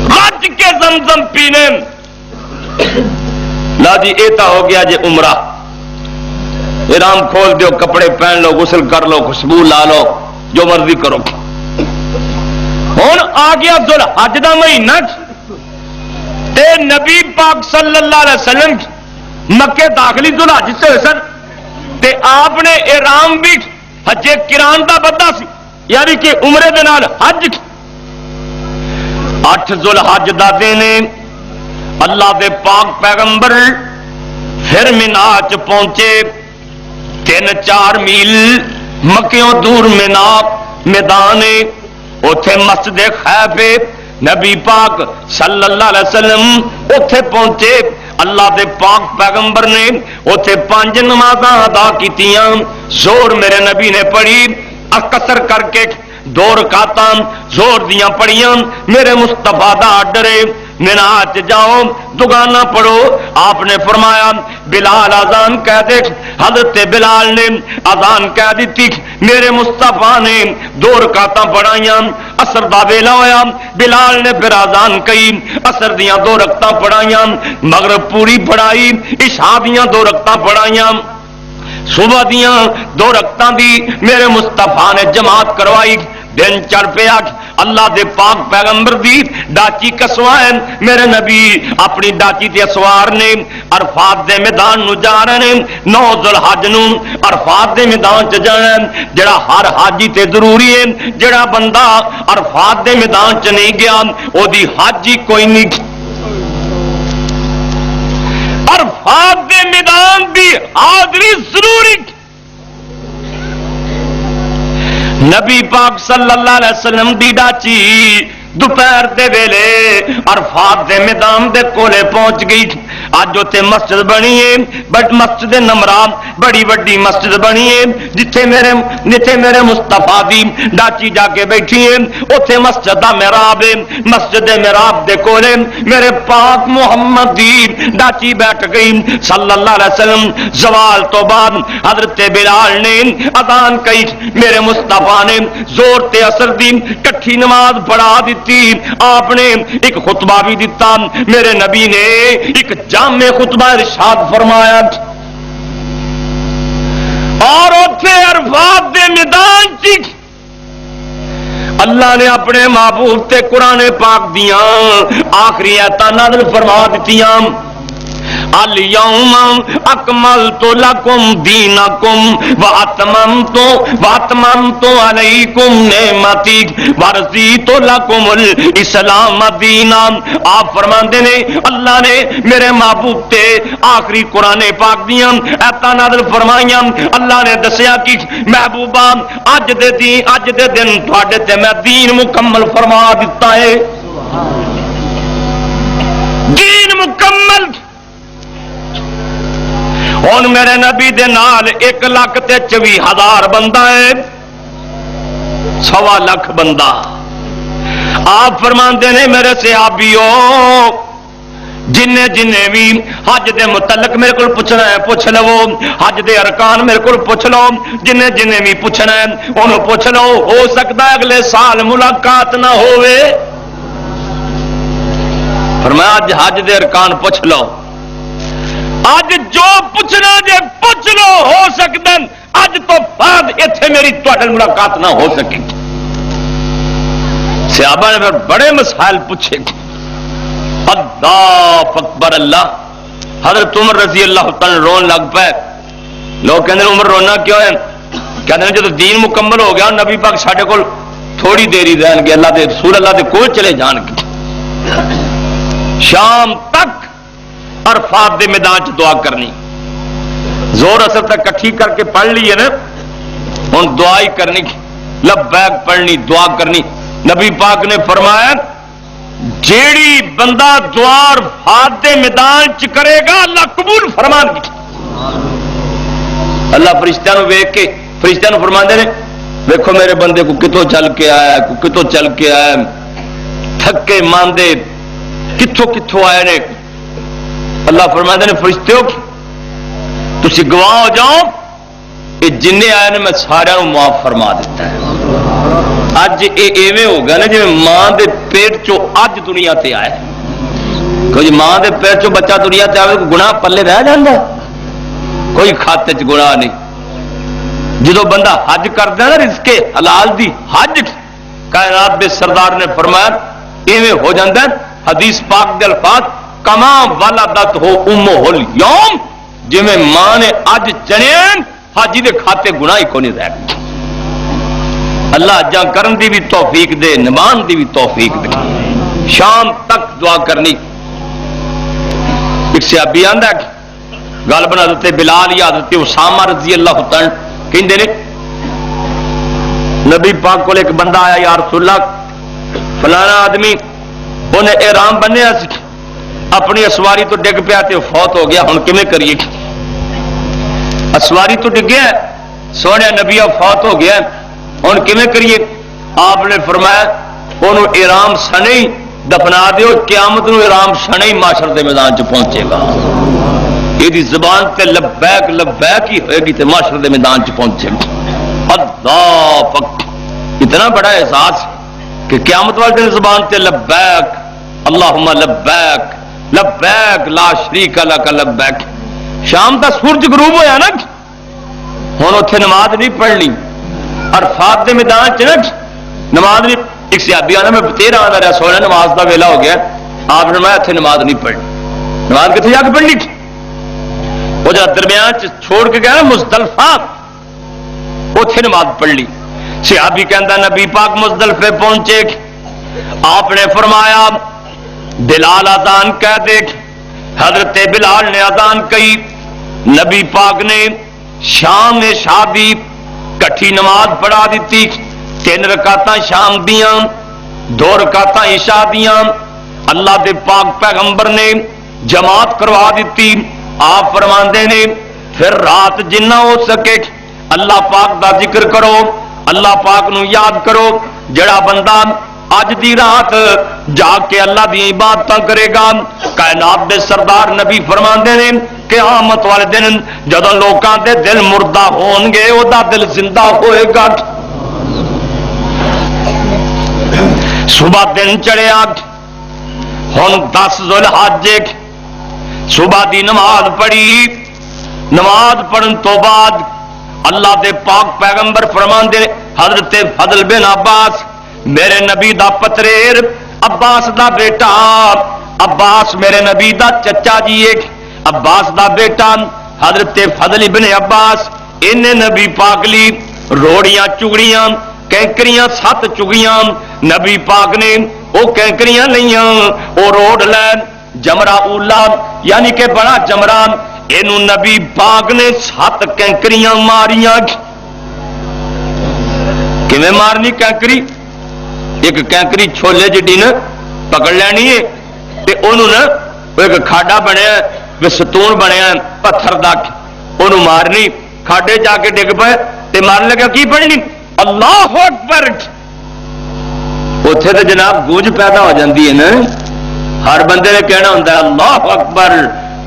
رج کے زمزم پینے لا جی ایتا ہو گیا جے عمرہ احرام کھول دیو کپڑے پہن لو غسل کر لو خوشبو لا لو جو مرضی کرو ہن آ گیا ذل حج دا مہینہ تے نبی پاک صلی اللہ علیہ وسلم مکے داخلی ذل حج سے ہوئے سن تے آپ نے احرام بھی حج کران دا بندہ سی یعنی کہ عمرے دے نال حج 8 ذل حج دا دینے اللہ دے پاک پیغمبر پھر مینا چ پہنچے 3-4 میل مکیوں دور مینا میدان اوتھے مسجد خیف نبی پاک صلی اللہ علیہ وسلم اوتھے پہنچے اللہ دے پاک پیغمبر نے اوتھے 5 نمازاں ادا کیتیاں زور میرے نبی نے پڑھی قصر کر کے 2 رکعتاں زور دیاں پڑھیاں میرے مصطفیٰ دا ڈرے مناج جاؤ دگانا پڑھو آپ نے فرمایا بلال اذان کہہ دے حضرت بلال نے اذان کہہ دیتی میرے مصطفیٰ نے 2 رکعتاں پڑھائیاں اثر دا ویلا ہویا بلال نے پھر اذان کہی اثر دیاں 2 رکعتاں پڑھائیاں مغرب پوری پڑھائی عشاء دیاں 2 رکعتاں پڑھائیاں صبح دیاں 2 رکعتاں دی میرے مصطفیٰ نے جماعت کروائی دن چل پیا اللہ دے پاک پیغمبر دی ڈاچی کسوائے میرے نبی اپنی ڈاچی تے سوار نے عرفات دے میدان نو جا رہے ہیں 9 ذل حج نو عرفات دے میدان چ جانا جڑا ہر حاجی تے ضروری ہے جڑا بندہ عرفات دے میدان چ نہیں گیا او دی حج ہی کوئی نہیں عرفات دے میدان دی حاضری ضروری نبی پاک صلی اللہ علیہ وسلم دی ڈاچی دوپہر دے ویلے عرفات دے میدان دے کولے پہنچ گئی اج اوتھے مسجد بنی ہے بٹ مسجد نمرا بڑی وڈی مسجد بنی ہے جتھے میرے مصطفیٰ دی ڈاچی جا کے بیٹھی ہے اوتھے مسجد دا محراب ہے مسجد دے محراب دے کولے میرے پاک محمد دی ڈاچی بیٹھ گئی صلی اللہ علیہ وسلم زوال تو بعد حضرت بلال نے اذان کہی میرے مصطفیٰ نے زور تے اثر دی کٹھی نماز پڑھا دیتی آپ نے ایک خطبہ بھی دیتا میرے نبی نے ایک جامع خطبہ ارشاد فرمایا اور اوتھے عرفات دے میدان چ اللہ نے اپنے محبوب تے قرآن پاک دیاں آخری آیاتاں نازل فرما دتیاں الیوم اکملت لکم دینکم واتممت علیکم نعمتی ورضیت لکم الاسلام دینا آپ فرماندے نے اللہ نے میرے محبوب تے آخری قرآن پاک دیاں ایتاں نازل فرمائیاں اللہ نے دسیا کہ محبوبہ اج دے دن تواڈے تے میں دین مکمل فرما دیتا ہے دین مکمل ہن میرے نبی دے نال 1,24,000 بندہ ہے 1.25 لاکھ بندہ آپ فرماندے نے میرے صحابیوں جن بھی حج دے متعلق میرے کو پوچھنا ہے پوچھ لو حج دے ارکان میرے کو پوچھ لو جن بھی پوچھنا ہے انہوں پوچھ لو ہو سکتا ہے اگلے سال ملاقات نہ ہوئے فرمایا اج حج دے ارکان پوچھ لو اج جو پوچھنا جے پوچھ لو ہو سکتا اج تو بعد اتنے میری تواڈے ملاقات نہ ہو سکے صحابہ نے بڑے مسائل پوچھے اللہ اکبر اللہ حضرت عمر رضی اللہ تعالی رون لگ پے لوگ کہتے ہیں عمر رونا کیوں ہے کہتے ہیں جب دین مکمل ہو گیا نبی پاک ساڈے کول تھوڑی دیر ہی رہن گے اللہ دے رسول اللہ دے کول چلے جان گے شام تک عرفات دے میدان چ دعا کرنی زور اثر تک کٹھی کر کے پڑھ لی ہے نا ہوں دعا ہی کرنی لبیک پڑھنی، دعا کرنی. نبی پاک نے فرمایا جیڑی بندہ دعا اور فات دے میدان چ کرے گا اللہ قبول فرمان گی. اللہ فرشتوں ویخ کے فرشتوں فرماندے نے ویکھو میرے بندے کو کتوں چل کے آیا، کو کتوں چل کے آیا، تھکے ماندے کتوں آئے نے. اللہ فرماندے نے فرشتوں تسی گواہ ہو جاؤ یہ جن آئے نے میں سارے معاف فرما دیتا ہے. اج یہ ایویں ہو گیا نا جی ماں دے پیٹ چو اج دنیا تے آئے. کوئی ماں دے پیٹ چو بچہ دنیا تے آئے کوئی گناہ پلے رہ جاندہ؟ کوئی کھاتے چ گناہ نہیں. جدو بندہ حج کرتا ہے نا رزق حلال دی حج کائنات دے سردار نے فرمایا ایویں ہو جاتا ہے. حدیث پاک دے الفاظ کما ولدت ہو امہ اليوم، جی میں ماں نے اج جنین حاجی دے کھاتے گناہ ہی کو نہیں رہ گئے. اللہ حجاں کرن دی بھی توفیق دے، نمان دی بھی توفیق دے. شام تک دعا کرنی. ایک صحابی آندا گل بنا دیتے بلال یا حضرت اسامہ رضی اللہ تعالی کہندے نے نبی پاک کو ایک بندہ آیا یا رسول اللہ فلانا آدمی انہیں احرام بنیا سی اپنی اسواری تو ڈگ پیا تے فوت ہو گیا، ہن کیویں کریے؟ اسواری تو ڈگیا سونے نبی فوت ہو گیا ہن کیویں کریے؟ آپ نے فرمایا انہوں احرام سنے ہی دفنا دیو، قیامت نو احرام سنے ہی معاشر دے میدان چ پہنچے گا. یہ زبان تے لبیک لبیک ہی ہوئے گی تے معاشر دے میدان چ پہنچے گا. اللہ پاک اتنا بڑا احساس کہ قیامت والے دن زبان تے لبیک اللہم لبیک لبیک لا شریک لک لبیک. شام دا سورج غروب ہویا نا ہن اوتھے نماز نہیں پڑھنی. عرفات دے میدان چ نا نماز نہیں. ایک صحابی آنا میں بتیرا آنا رہا سونا نماز دا ویلا ہو گیا، آپ نے میں اتنے نماز نہیں پڑھنی. نماز کتنے جا کے پڑھنی؟ وہ جب درمیان چھوڑ کے گیا نا مزدلفہ اتنے نماز پڑھ لی. صحابی کہندا نبی پاک مزدلفے پہنچے، آپ نے فرمایا بلال اذان کہہ دے. حضرت بلال نے اذان کہی. نبی پاک نے شام میں شادی کٹھی نماز پڑھا دیتی. 3 رکعتاں شام دیاں، 2 رکعتاں عشاء دیاں. اللہ دے پاک پیغمبر نے جماعت کروا دیتی. آپ فرماندے نے پھر رات جنہ ہو سکے اللہ پاک دا ذکر کرو، اللہ پاک نو یاد کرو. جڑا بندہ اج دی رات جا کے اللہ دی عبادتاں کرے گا کائنات دے سردار نبی فرماندے نے قیامت والے دن جدوں لوکاں دے دل مردہ ہون گے او دا دل زندہ ہوئے گا. صبح دن چڑھیا ہن 10 ذوالحج صبح دی نماز پڑھی. نماز پڑھن تو بعد اللہ دے پاک پیغمبر فرماندے حضرت فضل بن عباس میرے نبی دا پتریر عباس دا بیٹا، عباس میرے نبی دا چچا جی ایک عباس دا بیٹا حضرت فضل بن عباس انہیں نبی پاک لی روڑیاں چگڑیاں کینکریاں 7 چگیاں. نبی پاک نے وہ کینکریاں لئیاں وہ روڑ لین جمرہ اولا یعنی کہ بڑا جمرہ اینو نبی پاک نے 7 کینکریاں ماریاں. کیویں مارنی کینکری؟ ایک کینکری چھولے جڈی نے پکڑ لینی ہے تے اونوں نا ایک کھاڈا بنیا وچ ستون بنیا پتھر دا اونوں مارنی. کھاڈے جا کے ڈگ پے تے مارن لگا کی پڑھنی اللہ اکبر. اوتھے تے جناب گونج پیدا ہو جاندی ہے نا، ہر بندے نے کہنا ہوتا ہے اللہ اکبر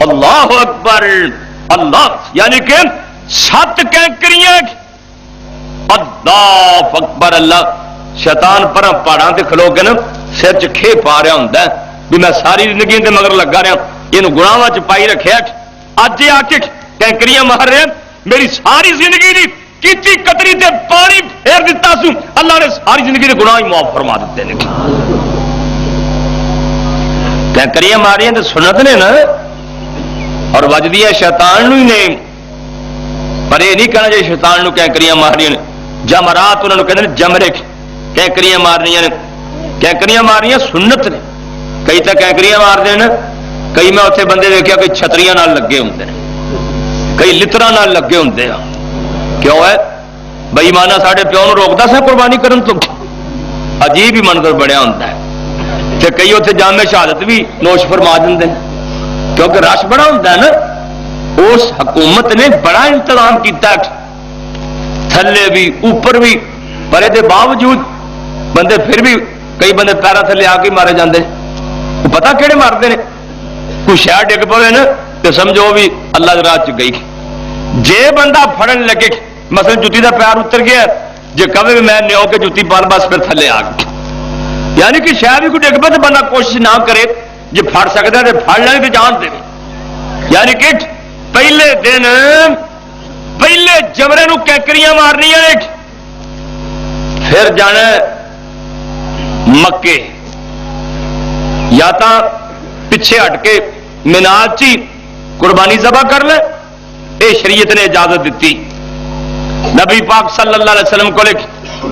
اللہ اکبر اللہ، یعنی کہ 7 کینکریاں اللہ اکبر. اللہ شیطان پر پہاڑاں تے کھلو کے نا سر چ کھے پا رہا ہوں بھی میں ساری زندگی دے مگر لگا رہا یہ گناواں چ پائی رکھے. اج آ کے کینکریاں مار رہے میری ساری زندگی دی کیتی قطری تے پانی پھیر دیتا سو اللہ نے ساری زندگی دے گناہ معاف فرما دیتے ہیں. کینکریاں ماریاں تے سنت نے نا اور وجدی شیطان نو ہی نے، پر یہ نہیں کہنا جی شیطان نو کینکریاں مارنیاں نے. جمرات انہوں نے کہتے ہیں جمرے کینکریاں مارنیاں نے. کینکریاں مارنیاں سنت نے. کئی تو کینکریاں مار دے نا، کئی میں اتنے بندے دیکھا کوئی چھتریاں نال لگے ہوتے ہیں، کئی لتراں نال لگے ہوتے ہیں. کیوں ہے؟ بئی مانا ساڈے پیو نوں روکدا سا قربانی کرن تو؟ عجیب ہی منظر بنیا ہوتا ہے تے کئی اتنے جامع شہادت بھی نوش فرما دیں کیونکہ رش بڑا ہوتا ہے نا۔ اس حکومت نے بڑا انتظام کیتا تھلے بھی اوپر بھی، پر یہ باوجود بندے پھر بھی کئی بندے پیرا تھلے آ کے مارے جاندے، پتا کہڑے مارتے ہیں؟ کوئی شہر ڈگ پوے نا تو سمجھو بھی اللہ کی راہ چ گئی۔ جے بندہ پھڑن لگے مثلا جتی کا پیر اتر گیا، جے کبھی بھی میں نیو کے جتی پال بس پھر تھلے آ گئی، یعنی کہ شاید بھی کوئی ڈگ پہ تو بندہ کوشش نہ کرے، جے پھڑ سکتا ہے تو پھڑ لے تو جان دے، یعنی کہ پہلے دن پہلے جمرے نو کینکریاں مارنیاں نے، پھر جانا مکے یا تا پیچھے ہٹ کے مینار چی قربانی ذبح کر لے، اے شریعت نے اجازت دیتی۔ نبی پاک صلی اللہ علیہ وسلم کو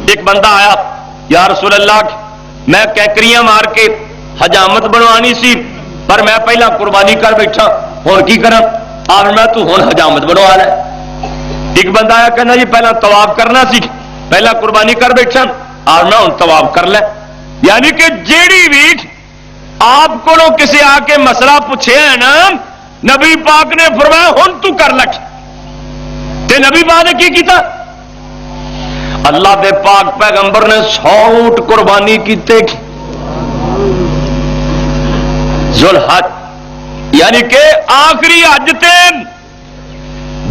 ایک بندہ آیا، یا رسول اللہ میں کینکریاں مار کے حجامت بنوانی سی پر میں پہلا قربانی کر بیٹھا، ہوں کی کرا؟ آپ میں تو ہوں حجامت بنوا لے۔ ایک بندہ آیا کہنا جی پہلا طواف کرنا سی، پہلا قربانی کر بیٹھا، آپ میں ہوں طواف کر لے۔ یعنی کہ جیڑی بھی آپ کو کسی آ کے مسئلہ پوچھے ہے نا، نبی پاک نے فرمایا ہن تو کر لکھ، تے نبی پاک نے کی کیتا؟ اللہ دے پاک پیغمبر نے 100 اونٹ قربانی کیتے ذوالحج، یعنی کہ آخری حج تے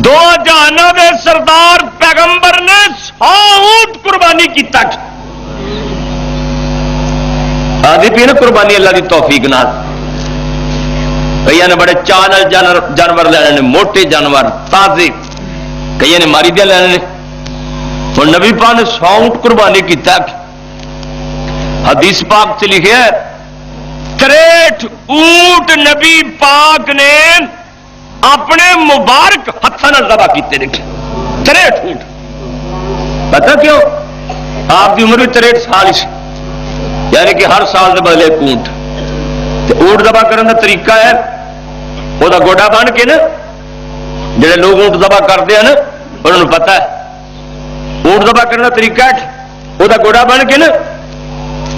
دو جہاناں دے سردار پیغمبر نے 100 اونٹ قربانی کیتا۔ آدھی پی نا قربانی اللہ کی توفیق نال، کئی نے بڑے چال جانور لینے نے، موٹے جانور تازے، کئی نے ماری دیا لینے نے، اور نبی پاک نے 100 اونٹ قربانی کیتا۔ حدیث پاک سے لکھے 63 اونٹ نبی پاک نے اپنے مبارک ہاتھوں نال ذبح کیتے دیکھے، 63 اونٹ۔ پتا کیوں؟ آپ کی عمر بھی 63 سال ہی، یعنی کہ ہر سال کے بدلے ایک اونٹ۔ اونٹ ذبح کرنے کا طریقہ ہے وہ گوڈا بن کے نا، جڑے لوگ اونٹ ذبح کرتے ہیں نا انہوں نے پتا ہے اونٹ ذبح کرنے کا طریقہ ہے، وہ گوڈا بن کے نا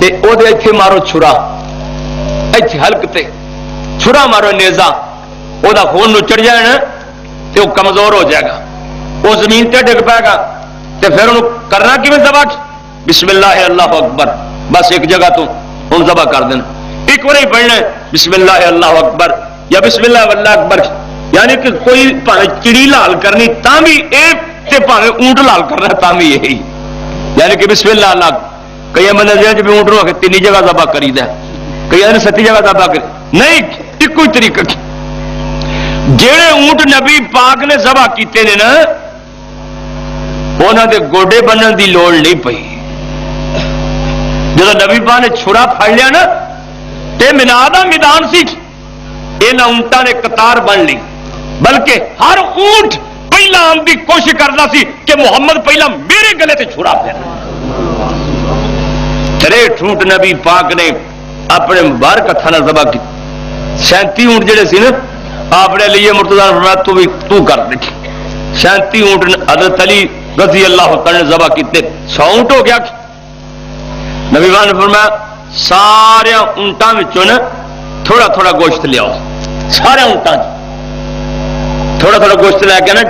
اتنے مارو چھرا، اتنے حلق تے چھرا مارو نیزا، وہ خون نچڑ جائے نا تو وہ کمزور ہو جائے گا، وہ زمین تے ڈگ پائے گا، تو پھر انہوں کرنا کیوں ذبح؟ بسم اللہ اللہ اکبر، بس ایک جگہ تو ہوں ذبح کر دینا، ایک بار ہی پڑھنا ہے بسم اللہ اللہ اکبر یا بسم اللہ واللہ اکبر، یعنی کہ کوئی پاوے چڑی لال کرنی تا بھی ایک پاوے اونٹ لال کرنا تا بھی یہی، یعنی کہ بسم اللہ اللہ۔ کئی بندے جب اونٹ رو کے 3 جگہ ذبح کری دا، کئی نے 7 جگہ ذبح کری، نہیں ایک کوئی طریقہ۔ جہے اونٹ نبی پاک نے ذبح کیتے نے نا انہوں دے گوڈے بننے دی لوڑ نہیں پئی، جب نبی پاک نے چھڑا پھڑ لیا نا تے مینا دا میدان سی، یہاں اونٹاں نے قطار بن لی، بلکہ ہر اونٹ پہلا آن کی کوشش کرتا سی کہ محمد پہلا میرے گلے تے چھڑا پھر۔ 63 اونٹ نبی پاک نے اپنے مبارک ہاتھوں نال ذبح کی۔ 37 اونٹ جڑے سی نا آپ نے لیے مرتضیٰ نے فرمایا تو بھی تو کر دے، 37 اونٹ حضرت علی رضی اللہ تعالی نے ذبح کیتے، 100 اونٹ ہو گیا۔ نبی پاک نے فرمایا سارے اونٹاں وچوں نا تھوڑا تھوڑا گوشت لیاؤ، سارے اونٹاں تھوڑا تھوڑا گوشت لے کے نا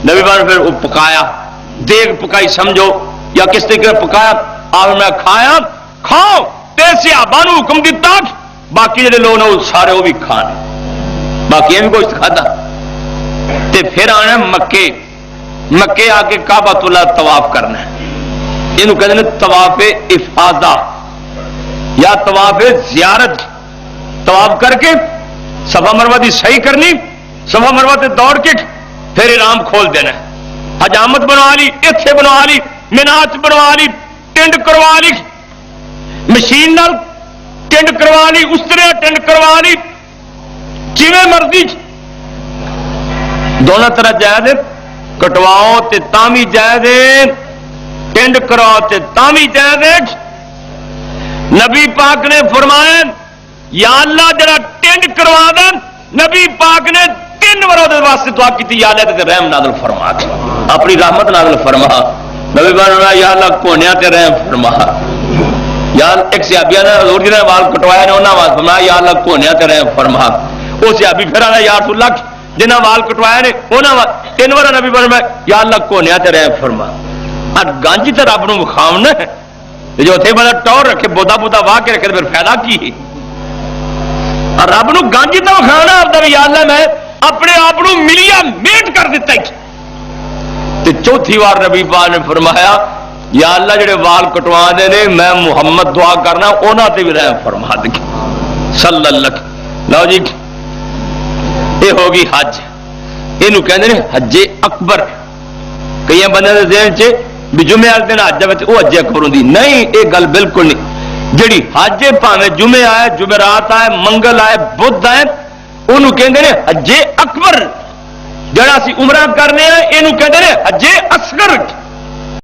نبی پاک نے پھر وہ پکایا، دیگ پکائی سمجھو یا کس طریقے پکایا، آپ نے کھایا، کھاؤ تے صحابہ نو حکم دیتا باقی جڑے لوگ نے سارے وہ بھی کھانے، باقی بھی گوشت کھادا۔ تے پھر آنا مکے، مکے آ کے کعبۃ اللہ طواف کرنا ہے، یہ کہتے ہیں طواف افاضہ یا طواف زیارت، طواف کر کے صفا مروہ دی صحیح کرنی، صفا مروہ تے دوڑ کے پھر احرام کھول دینا، حجامت بنوا لی، اتھے بنوا لی، مینات بنوا لی، ٹنڈ کروا لی، مشین نال ٹنڈ کروا لی، اس طرح ٹنڈ کروا لی، جویں مرضی دونوں طرح جائز، کٹواؤ تے تاں بھی جائز، ٹنڈ کراؤ تے تاں بھی جائز۔ نبی پاک نے فرمایا یا اللہ جڑا ٹنڈ کروا دے، نبی پاک نے 3 بار واسطے دعا کی، یا اللہ تے رحم نازل فرما، اپنی رحمت نازل فرما، نبی فرمایا یا اللہ کونیا تے رحم فرما. یا ایک صحابی نے حضور جی نے وال کٹوایا نے انہاں واسطے فرمایا یا اللہ کونیا تے رحم فرما. وہ صحابی پھر آیا یا رسول اللہ جنہاں وال کٹوایا نے انہاں تین بار نبی فرمایا یا اللہ کونیا تے رحم فرما. اور گنج تے رب نو وکھاونا ہے جو اتنے بڑا ٹور رکھے بودا بودا واہ کے رکھے پھر فائدہ کی. اور رب نو گنج تو وکھانا آپ یا اللہ میں اپنے آپ ملیا میٹ کر دیتا ہی. چوتھی بار نبی پاک نے فرمایا یا اللہ جڑے وال کٹوا دے نے میں محمد دعا کرنا انہاں تے بھی رحم فرما دے صلی اللہ. لو جی یہ ہوگی حج. یہ کہندے نے حج اکبر. کئی بندے دے ذہن چ بھی جمعے والے دن حج آئے وہ حج اکبر ہوندی. نہیں یہ گل بالکل نہیں. جڑی حج پاویں جمعے آئے جمعرات آئے منگل آئے بدھ آئے انہوں کہندے نے حج اکبر. جڑا اسی عمرہ کرنے ہیں یہ کہندے نے حج اصغر.